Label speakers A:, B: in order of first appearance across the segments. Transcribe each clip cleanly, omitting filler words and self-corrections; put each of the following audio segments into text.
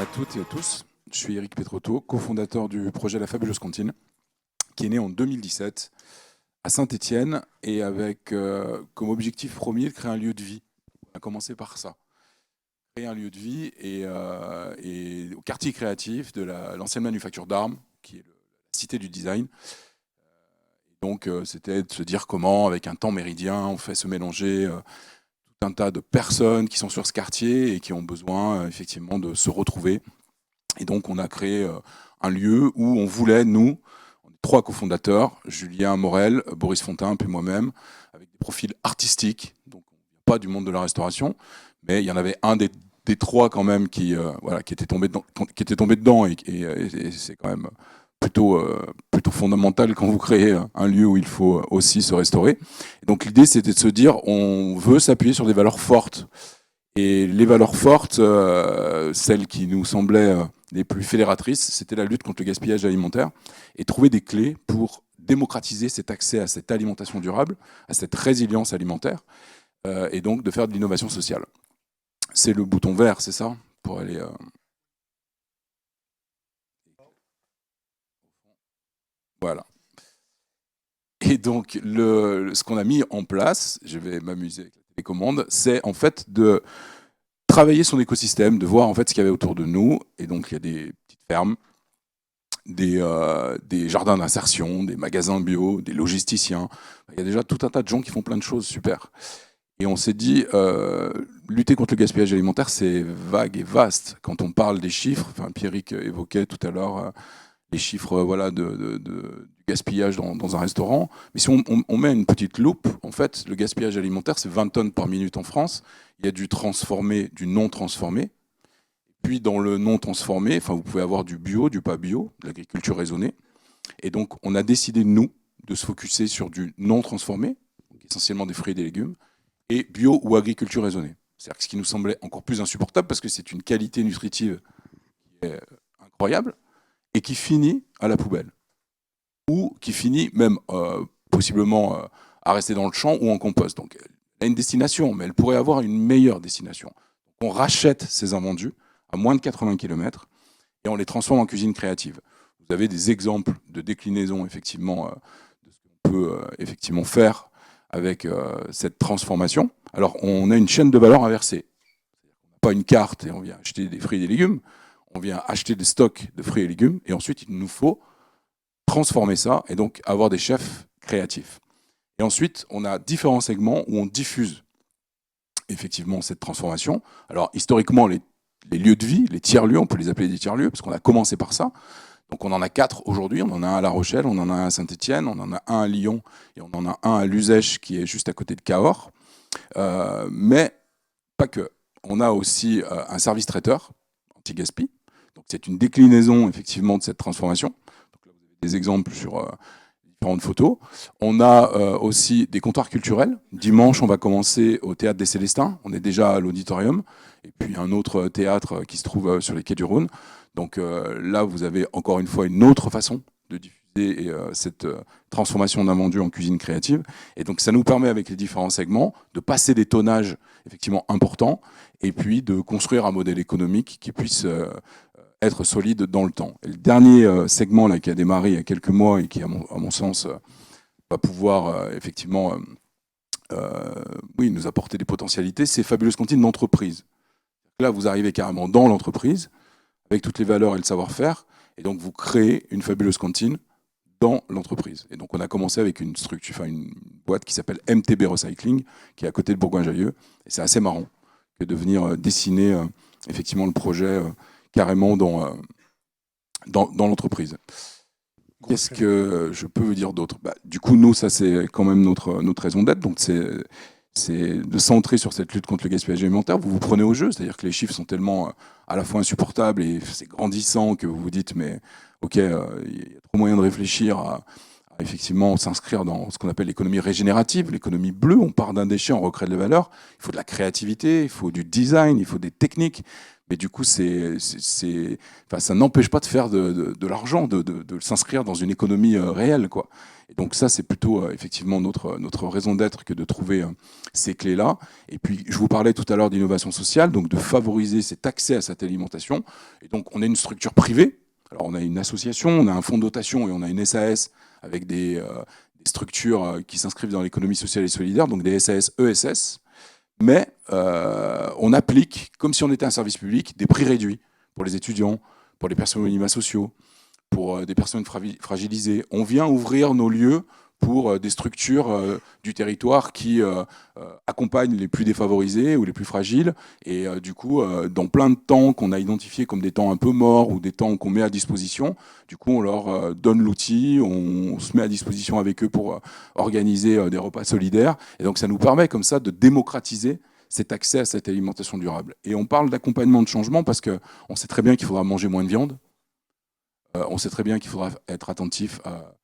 A: à toutes et à tous. Je suis Eric Petrotto, cofondateur du projet La Fabuleuse Cantine, qui est né en 2017 à Saint-Étienne et avec comme objectif premier de créer un lieu de vie. On a commencé par ça. Créer un lieu de vie et au quartier créatif de l'ancienne manufacture d'armes, qui est la cité du design. Donc c'était de se dire comment, avec un temps méridien, on fait se mélanger tout un tas de personnes qui sont sur ce quartier et qui ont besoin effectivement de se retrouver. Et donc on a créé un lieu où on voulait, nous, on est 3 cofondateurs, Julien Morel, Boris Fontain, puis moi-même, avec des profils artistiques, donc pas du monde de la restauration, mais il y en avait un des 3 quand même qui était tombé dedans et c'est quand même plutôt fondamental quand vous créez un lieu où il faut aussi se restaurer. Et donc l'idée c'était de se dire on veut s'appuyer sur des valeurs fortes. Et les valeurs fortes, celles qui nous semblaient les plus fédératrices, c'était la lutte contre le gaspillage alimentaire et trouver des clés pour démocratiser cet accès à cette alimentation durable, à cette résilience alimentaire, et donc de faire de l'innovation sociale. C'est le bouton vert, c'est ça? Pour aller... Voilà. Et donc, ce qu'on a mis en place, je vais m'amuser avec la télécommande, c'est en fait de travailler son écosystème, de voir en fait ce qu'il y avait autour de nous. Et donc, il y a des petites fermes, des jardins d'insertion, des magasins bio, des logisticiens. Il y a déjà tout un tas de gens qui font plein de choses super. Et on s'est dit, lutter contre le gaspillage alimentaire, c'est vague et vaste. Quand on parle des chiffres, enfin, Pierrick évoquait tout à l'heure les chiffres du gaspillage dans un restaurant. Mais si on met une petite loupe, en fait, le gaspillage alimentaire, c'est 20 tonnes par minute en France. Il y a du transformé, du non transformé. Puis dans le non transformé, enfin, vous pouvez avoir du bio, du pas bio, de l'agriculture raisonnée. Et donc, on a décidé, nous, de se focuser sur du non transformé, donc essentiellement des fruits et des légumes, et bio ou agriculture raisonnée. C'est-à-dire que ce qui nous semblait encore plus insupportable, parce que c'est une qualité nutritive qui est incroyable, et qui finit à la poubelle. Ou qui finit même possiblement à rester dans le champ ou en compost. Donc elle a une destination, mais elle pourrait avoir une meilleure destination. Donc, on rachète ces invendus à moins de 80 km et on les transforme en cuisine créative. Vous avez des exemples de déclinaison effectivement de ce qu'on peut effectivement faire avec cette transformation. Alors on a une chaîne de valeur inversée. On n'a pas une carte et on vient acheter des fruits et des légumes. On vient acheter des stocks de fruits et légumes et ensuite il nous faut transformer ça et donc avoir des chefs créatifs. Et ensuite, on a différents segments où on diffuse effectivement cette transformation. Alors historiquement, les lieux de vie, les tiers-lieux, on peut les appeler des tiers-lieux parce qu'on a commencé par ça. Donc on en a 4 aujourd'hui, on en a un à La Rochelle, on en a un à Saint-Étienne, on en a un à Lyon et on en a un à Luzèche qui est juste à côté de Cahors. Mais pas que. On a aussi un service traiteur anti-gaspi. Donc c'est une déclinaison effectivement de cette transformation. Donc là, vous avez des exemples sur différentes photos. On a aussi des comptoirs culturels. Dimanche, on va commencer au Théâtre des Célestins. On est déjà à l'auditorium. Et puis un autre théâtre qui se trouve sur les quais du Rhône. Donc là, vous avez encore une fois une autre façon de diffuser cette transformation d'un vendu en cuisine créative. Et donc ça nous permet, avec les différents segments, de passer des tonnages effectivement importants et puis de construire un modèle économique qui puisse être solide dans le temps. Et le dernier segment là, qui a démarré il y a quelques mois et qui, à mon sens, va pouvoir effectivement nous apporter des potentialités, c'est Fabuleuse Cantine d'entreprise. Là, vous arrivez carrément dans l'entreprise, avec toutes les valeurs et le savoir-faire, et donc vous créez une fabuleuse cantine dans l'entreprise. Et donc on a commencé avec une boîte qui s'appelle MTB Recycling, qui est à côté de Bourgoin-Jallieu, et c'est assez marrant que de venir dessiner effectivement le projet carrément dans l'entreprise. Qu'est-ce que je peux vous dire d'autre? Du coup, nous, ça c'est quand même notre raison d'être, donc c'est de centrer sur cette lutte contre le gaspillage alimentaire. Vous vous prenez au jeu, c'est-à-dire que les chiffres sont tellement à la fois insupportables et c'est grandissant que vous vous dites mais ok, il y a trop moyen de réfléchir à effectivement s'inscrire dans ce qu'on appelle l'économie régénérative, l'économie bleue. On part d'un déchet, on recrée de la valeur. Il faut de la créativité, il faut du design, il faut des techniques. Mais du coup, enfin, ça n'empêche pas de faire de l'argent, de s'inscrire dans une économie réelle, quoi. Et donc ça, c'est plutôt effectivement notre raison d'être que de trouver ces clés-là. Et puis, je vous parlais tout à l'heure d'innovation sociale, donc de favoriser cet accès à cette alimentation. Et donc, on est une structure privée. Alors, on a une association, on a un fonds de dotation et on a une SAS avec des structures qui s'inscrivent dans l'économie sociale et solidaire, donc des SAS, ESS. Mais on applique, comme si on était un service public, des prix réduits pour les étudiants, pour les personnes aux minima sociaux, pour des personnes fragilisées. On vient ouvrir nos lieux pour des structures du territoire qui accompagnent les plus défavorisés ou les plus fragiles. Et du coup, dans plein de temps qu'on a identifiés comme des temps un peu morts ou des temps qu'on met à disposition, du coup, on leur donne l'outil, on se met à disposition avec eux pour organiser des repas solidaires. Et donc, ça nous permet comme ça de démocratiser cet accès à cette alimentation durable. Et on parle d'accompagnement de changement parce qu'on sait très bien qu'il faudra manger moins de viande. On sait très bien qu'il faudra être attentif à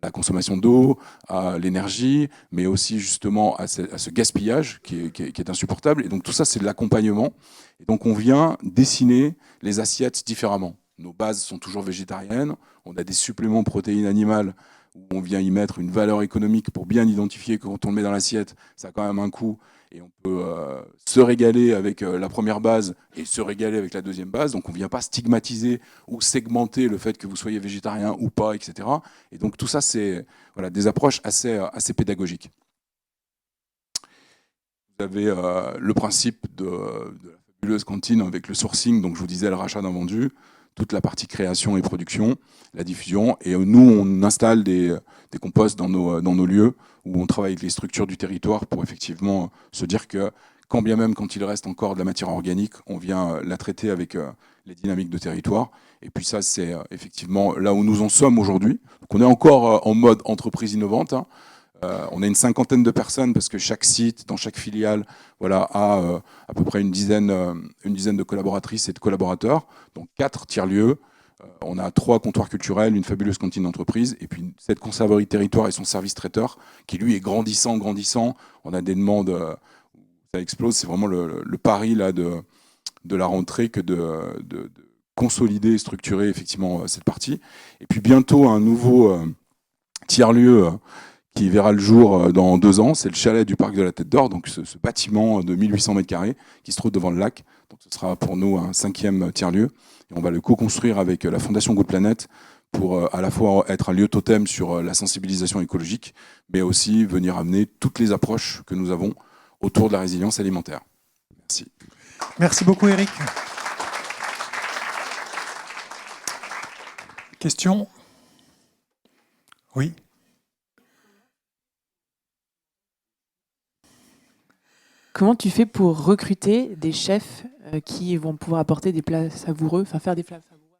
A: la consommation d'eau, à l'énergie, mais aussi justement à ce gaspillage qui est insupportable. Et donc tout ça, c'est de l'accompagnement. Et donc on vient dessiner les assiettes différemment. Nos bases sont toujours végétariennes. On a des suppléments protéines animales où on vient y mettre une valeur économique pour bien identifier que quand on le met dans l'assiette, ça a quand même un coût. Et on peut se régaler avec la première base et se régaler avec la deuxième base. Donc on ne vient pas stigmatiser ou segmenter le fait que vous soyez végétarien ou pas, etc. Et donc tout ça, c'est voilà, des approches assez pédagogiques. Vous avez le principe de la fabuleuse cantine avec le sourcing, donc je vous disais le rachat d'un vendu, toute la partie création et production, la diffusion. Et nous, on installe des composts dans nos lieux où on travaille avec les structures du territoire pour effectivement se dire que quand bien même quand il reste encore de la matière organique, on vient la traiter avec les dynamiques de territoire. Et puis ça, c'est effectivement là où nous en sommes aujourd'hui. Donc on est encore en mode entreprise innovante, hein. On a une cinquantaine de personnes parce que chaque site, dans chaque filiale, voilà, a à peu près une dizaine de collaboratrices et de collaborateurs, donc 4 tiers-lieux. On a 3 comptoirs culturels, une fabuleuse cantine d'entreprise, et puis cette conserverie territoire et son service traiteur, qui lui est grandissant. On a des demandes, ça explose. C'est vraiment le pari là, de la rentrée que de consolider et structurer effectivement cette partie. Et puis bientôt un nouveau tiers-lieu qui verra le jour dans 2 ans, c'est le chalet du Parc de la Tête d'Or, donc ce bâtiment de 1800 m² qui se trouve devant le lac. Donc ce sera pour nous un 5e tiers-lieu. Et on va le co-construire avec la Fondation Good Planet pour à la fois être un lieu totem sur la sensibilisation écologique, mais aussi venir amener toutes les approches que nous avons autour de la résilience alimentaire. Merci.
B: Merci beaucoup, Eric. Question ? Oui.
C: Comment tu fais pour recruter des chefs qui vont pouvoir apporter des plats savoureux, enfin faire des plats savoureux?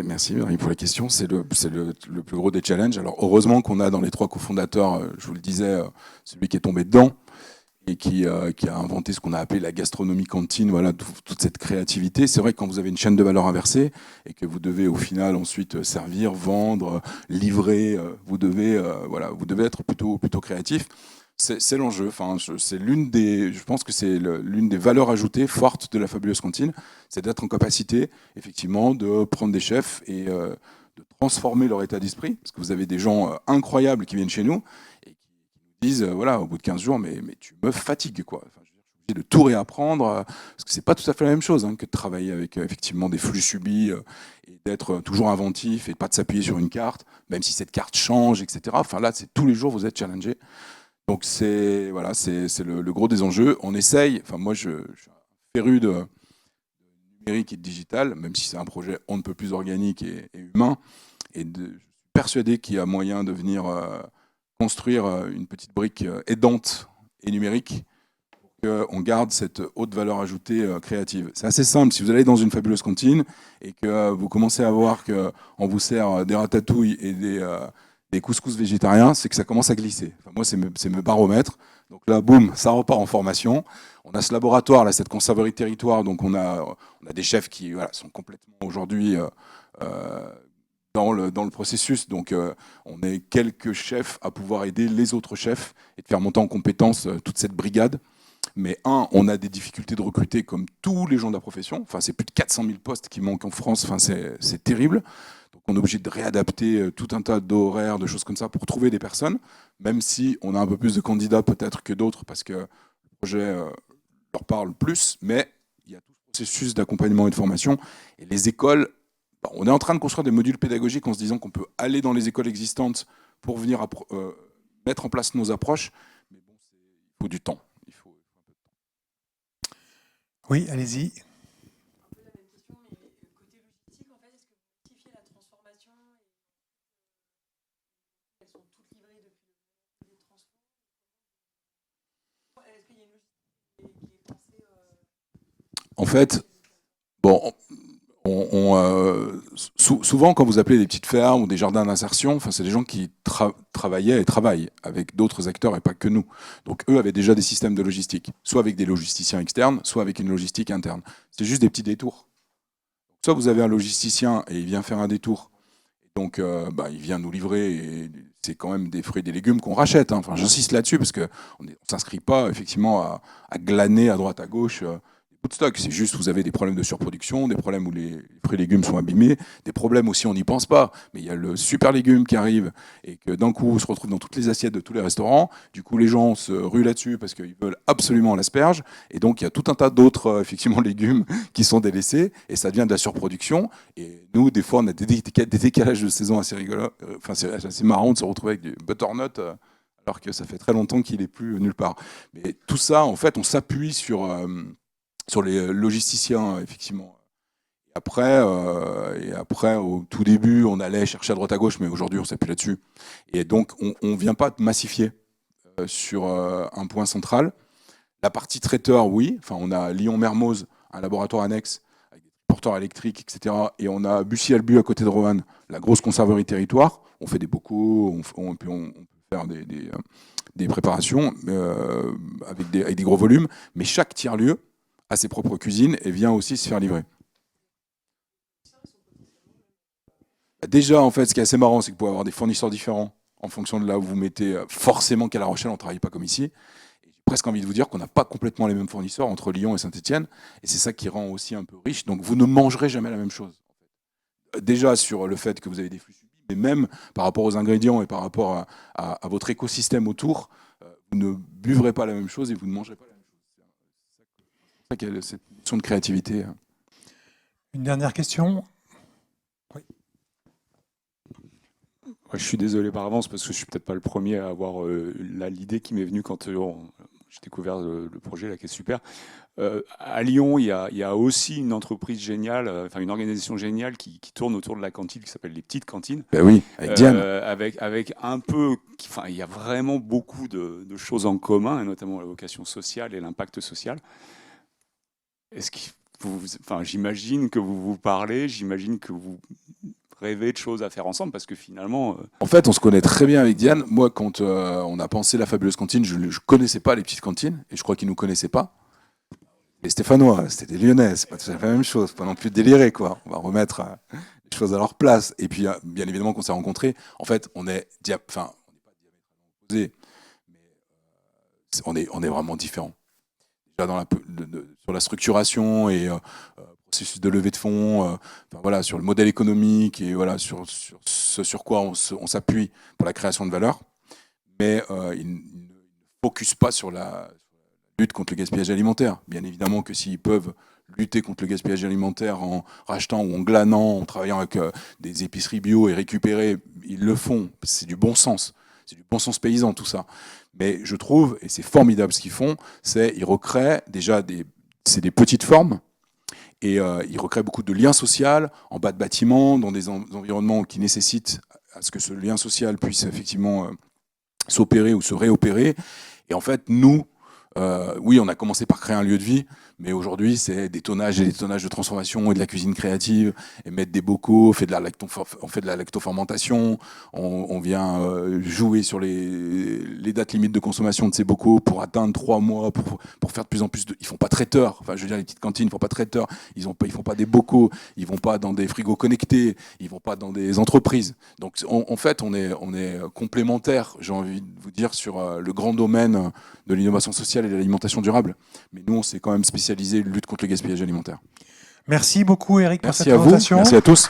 A: Merci Marie pour la question. C'est le plus gros des challenges. Alors heureusement qu'on a dans les 3 cofondateurs, je vous le disais, celui qui est tombé dedans et qui a inventé ce qu'on a appelé la gastronomie cantine, voilà, toute cette créativité. C'est vrai que quand vous avez une chaîne de valeur inversée et que vous devez au final ensuite servir, vendre, livrer, vous devez être plutôt créatif. C'est l'enjeu. Enfin, je pense que c'est l'une des valeurs ajoutées fortes de la fabuleuse cantine, c'est d'être en capacité, effectivement, de prendre des chefs et de transformer leur état d'esprit. Parce que vous avez des gens incroyables qui viennent chez nous et qui nous disent, voilà, au bout de 15 jours, mais tu me fatigues, quoi. Enfin, je suis obligé de tout réapprendre, parce que c'est pas tout à fait la même chose hein, que de travailler avec effectivement des flux subis et d'être toujours inventif et de pas de s'appuyer sur une carte, même si cette carte change, etc. Enfin là, c'est tous les jours vous êtes challengé. Donc c'est le gros des enjeux. On essaye, enfin moi je suis un féru de numérique et de digital, même si c'est un projet on ne peut plus organique et humain, et je suis persuadé qu'il y a moyen de venir construire une petite brique aidante et numérique pour qu'on garde cette haute valeur ajoutée créative. C'est assez simple, si vous allez dans une fabuleuse cantine et que vous commencez à voir qu'on vous sert des ratatouilles et des couscous végétariens, c'est que ça commence à glisser. Enfin, moi, c'est mes baromètres. Donc là, boum, ça repart en formation. On a ce laboratoire, là, cette conserverie de territoire. Donc on a des chefs qui sont complètement aujourd'hui dans le processus. Donc on est quelques chefs à pouvoir aider les autres chefs et de faire monter en compétence toute cette brigade. Mais on a des difficultés de recruter comme tous les gens de la profession. Enfin, c'est plus de 400 000 postes qui manquent en France. Enfin, c'est terrible. Donc, on est obligé de réadapter tout un tas d'horaires, de choses comme ça pour trouver des personnes, même si on a un peu plus de candidats peut-être que d'autres parce que le projet leur parle plus. Mais il y a tout ce processus d'accompagnement et de formation. Et les écoles, on est en train de construire des modules pédagogiques en se disant qu'on peut aller dans les écoles existantes pour venir mettre en place nos approches. Mais bon, il faut du temps.
B: Oui, allez-y.
A: En fait, bon, souvent quand vous appelez des petites fermes ou des jardins d'insertion, enfin, c'est des gens qui travaillaient et travaillent avec d'autres acteurs et pas que nous. Donc eux avaient déjà des systèmes de logistique, soit avec des logisticiens externes, soit avec une logistique interne. C'est juste des petits détours. Soit vous avez un logisticien et il vient faire un détour, donc il vient nous livrer et c'est quand même des fruits et des légumes qu'on rachète. Hein. Enfin, j'insiste là-dessus parce qu'on ne s'inscrit pas effectivement à glaner à droite à gauche des bouts de stock. C'est juste vous avez des problèmes de surproduction, des problèmes où les fruits et légumes sont abîmés, des problèmes aussi on n'y pense pas. Mais il y a le super légume qui arrive et que d'un coup on se retrouve dans toutes les assiettes de tous les restaurants. Du coup les gens se ruent là-dessus parce qu'ils veulent absolument l'asperge. Et donc il y a tout un tas d'autres effectivement légumes qui sont délaissés et ça devient de la surproduction. Et nous, des fois, on a des décalages de saison assez rigolos. Enfin, c'est assez marrant de se retrouver avec du butternut alors que ça fait très longtemps qu'il n'est plus nulle part. Mais tout ça, en fait, on s'appuie sur les logisticiens, effectivement. Et après, au tout début, on allait chercher à droite à gauche, mais aujourd'hui, on s'appuie là-dessus. Et donc, on ne vient pas massifier sur un point central. La partie traiteur, oui. Enfin, on a Lyon-Mermoz, un laboratoire annexe porteurs électriques, etc. Et on a Bussy-Albu à côté de Roanne, la grosse conserverie territoire. On fait des bocaux, on peut faire des préparations avec des gros volumes, mais chaque tiers-lieu a ses propres cuisines et vient aussi se faire livrer. Déjà, en fait, ce qui est assez marrant, c'est que vous pouvez avoir des fournisseurs différents en fonction de là où vous mettez. Forcément qu'à La Rochelle, on ne travaille pas comme ici. J'ai presque envie de vous dire qu'on n'a pas complètement les mêmes fournisseurs entre Lyon et Saint-Étienne, et c'est ça qui rend aussi un peu riche. Donc vous ne mangerez jamais la même chose. Déjà sur le fait que vous avez des flux subis, mais même par rapport aux ingrédients et par rapport à votre écosystème autour, vous ne buvrez pas la même chose et vous ne mangerez pas la même chose. C'est ça qu'il y a cette notion de créativité.
B: Une dernière question. Oui.
D: Je suis désolé par avance parce que je suis peut-être pas le premier à avoir l'idée qui m'est venue quand j'ai découvert le projet là qui est super. À Lyon, il y a aussi une entreprise géniale, enfin une organisation géniale qui tourne autour de la cantine qui s'appelle les petites cantines.
A: Ben oui, avec Diane.
D: Avec un peu, enfin il y a vraiment beaucoup de choses en commun, et notamment la vocation sociale et l'impact social. Est-ce que enfin j'imagine que vous vous parlez, j'imagine que vous rêver de choses à faire ensemble parce que finalement...
A: En fait, on se connaît très bien avec Diane. Moi, quand on a pensé la fabuleuse cantine, je ne connaissais pas les petites cantines et je crois qu'ils ne nous connaissaient pas. Les Stéphanois, c'était des Lyonnais, c'est pas tout à fait la même chose, pas non plus délirer, quoi. On va remettre les choses à leur place. Et puis, bien évidemment, qu'on s'est rencontrés, en fait, on n'est pas diamétralement opposés, mais on est vraiment différents. Déjà sur la structuration et processus de levée de fonds, enfin, voilà, sur le modèle économique et voilà, sur ce sur quoi on s'appuie pour la création de valeur. Mais ils ne focusent pas sur la lutte contre le gaspillage alimentaire. Bien évidemment que s'ils peuvent lutter contre le gaspillage alimentaire en rachetant ou en glanant, en travaillant avec des épiceries bio et récupérer, ils le font. C'est du bon sens. C'est du bon sens paysan, tout ça. Mais je trouve, et c'est formidable ce qu'ils font, ils recréent déjà c'est des petites formes, et ils recréent beaucoup de liens sociaux en bas de bâtiments, dans des environnements qui nécessitent à ce que ce lien social puisse effectivement s'opérer ou se réopérer. Et en fait, nous, oui, on a commencé par créer un lieu de vie, Mais aujourd'hui, c'est des tonnages et des tonnages de transformation et de la cuisine créative, et mettre des bocaux, on fait de la lactofermentation, on vient jouer sur les dates limites de consommation de ces bocaux pour atteindre 3 mois, pour faire de plus en plus de... Ils font pas traiteur, enfin je veux dire les petites cantines, ils font pas traiteur, ils font pas des bocaux, ils vont pas dans des frigos connectés, ils vont pas dans des entreprises. Donc en fait, on est complémentaires, j'ai envie de vous dire, sur le grand domaine de l'innovation sociale et de l'alimentation durable. Mais nous, on s'est quand même spécialisé lutte contre le gaspillage alimentaire.
B: Merci beaucoup, Eric, pour
A: Merci
B: cette
A: à vous,
B: présentation.
A: merci à tous.